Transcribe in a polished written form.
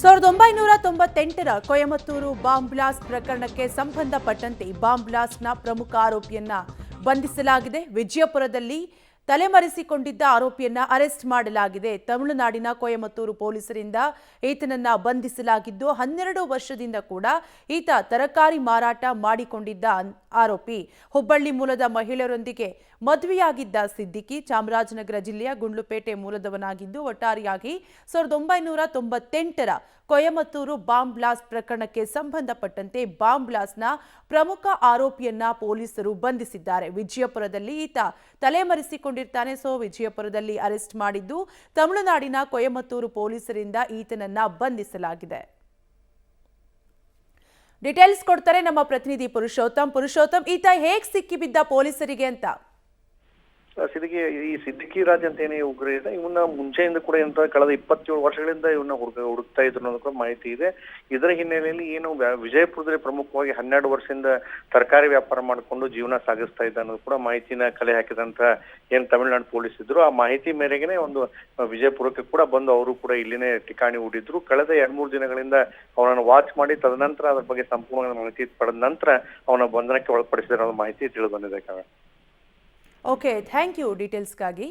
1998ರ Coimbatore bomb blast ಪ್ರಕರಣಕ್ಕೆ ಸಂಬಂಧಪಟ್ಟಂತೆ bomb ಬ್ಲಾಸ್ಟ್ನ ಪ್ರಮುಖ ಆರೋಪಿಯನ್ನ ಬಂಧಿಸಲಾಗಿದೆ. ವಿಜಯಪುರದಲ್ಲಿ ತಲೆಮರೆಸಿಕೊಂಡಿದ್ದ ಆರೋಪಿಯನ್ನ ಅರೆಸ್ಟ್ ಮಾಡಲಾಗಿದೆ. ತಮಿಳುನಾಡಿನ ಕೊಯಮತ್ತೂರು ಪೊಲೀಸರಿಂದ ಈತನನ್ನ ಬಂಧಿಸಲಾಗಿದ್ದು 12 ವರ್ಷದಿಂದ ಕೂಡ ಈತ ತರಕಾರಿ ಮಾರಾಟ ಮಾಡಿಕೊಂಡಿದ್ದ ಆರೋಪಿ. ಹುಬ್ಬಳ್ಳಿ ಮೂಲದ ಮಹಿಳೆಯರೊಂದಿಗೆ ಮದುವೆಯಾಗಿದ್ದ ಸಿದ್ದಿಕಿ ಚಾಮರಾಜನಗರ ಜಿಲ್ಲೆಯ ಗುಂಡ್ಲುಪೇಟೆ ಮೂಲದವನಾಗಿದ್ದು ಒಟ್ಟಾರೆಯಾಗಿ 1998ರ ಕೊಯಮತ್ತೂರು ಬಾಂಬ್ ಬ್ಲಾಸ್ಟ್ ಪ್ರಕರಣಕ್ಕೆ ಸಂಬಂಧಪಟ್ಟಂತೆ ಬಾಂಬ್ ಬ್ಲಾಸ್ಟ್ನ ಪ್ರಮುಖ ಆರೋಪಿಯನ್ನ ಪೊಲೀಸರು ಬಂಧಿಸಿದ್ದಾರೆ. ವಿಜಯಪುರದಲ್ಲಿ ಈತ ತಲೆಮರೆಸಿಕೊಂಡಿರ್ತಾನೆ. ವಿಜಯಪುರದಲ್ಲಿ ಅರೆಸ್ಟ್ ಮಾಡಿದ್ದು ತಮಿಳುನಾಡಿನ ಕೊಯಮತ್ತೂರು ಪೊಲೀಸರಿಂದ ಈತನನ್ನ ಬಂಧಿಸಲಾಗಿದೆ. ಡೀಟೇಲ್ಸ್ ಕೊಡ್ತಾರೆ ನಮ್ಮ ಪ್ರತಿನಿಧಿ ಪುರುಷೋತ್ತಮ್, ಈತ ಹೇಗ್ ಸಿಕ್ಕಿಬಿದ್ದ ಪೊಲೀಸರಿಗೆ ಅಂತ? ಸಿದ್ದಿಕಿ ರಾಜ್ ಅಂತ ಏನೇ ಉಗ್ರ ಇದೆ, ಇವನ್ನ ಮುಂಚೆಯಿಂದ ಕೂಡ ಕಳೆದ 27 ವರ್ಷಗಳಿಂದ ಇವನ್ನ ಹುಡುಕ್ತಾ ಇದ್ರು ಅನ್ನೋದು ಕೂಡ ಮಾಹಿತಿ ಇದೆ. ಇದರ ಹಿನ್ನೆಲೆಯಲ್ಲಿ ಏನು ವಿಜಯಪುರದಲ್ಲಿ ಪ್ರಮುಖವಾಗಿ 12 ವರ್ಷದಿಂದ ತರಕಾರಿ ವ್ಯಾಪಾರ ಮಾಡಿಕೊಂಡು ಜೀವನ ಸಾಗಿಸ್ತಾ ಇದ್ದ ಅನ್ನೋದು ಕೂಡ ಮಾಹಿತಿನ ಕಲೆ ಹಾಕಿದಂತ ಏನ್ ತಮಿಳುನಾಡು ಪೊಲೀಸ್ ಇದ್ರು. ಆ ಮಾಹಿತಿ ಮೇರೆಗೆ ಒಂದು ವಿಜಯಪುರಕ್ಕೆ ಕೂಡ ಬಂದು ಅವರು ಕೂಡ ಇಲ್ಲಿನೇ ಠಿಕಾಣಿ ಹೂಡಿದ್ರು. ಕಳೆದ 2-3 ದಿನಗಳಿಂದ ಅವನನ್ನು ವಾಚ್ ಮಾಡಿ ತದನಂತರ ಅದ್ರ ಬಗ್ಗೆ ಸಂಪೂರ್ಣ ಮಾಹಿತಿ ಪಡೆದ ನಂತರ ಅವನ ಬಂಧನಕ್ಕೆ ಒಳಪಡಿಸಿದ ಮಾಹಿತಿ ತಿಳಿದು ಬಂದಿದೆ. Okay, thank you ಡೀಟೇಲ್ಸ್ಗಾಗಿ.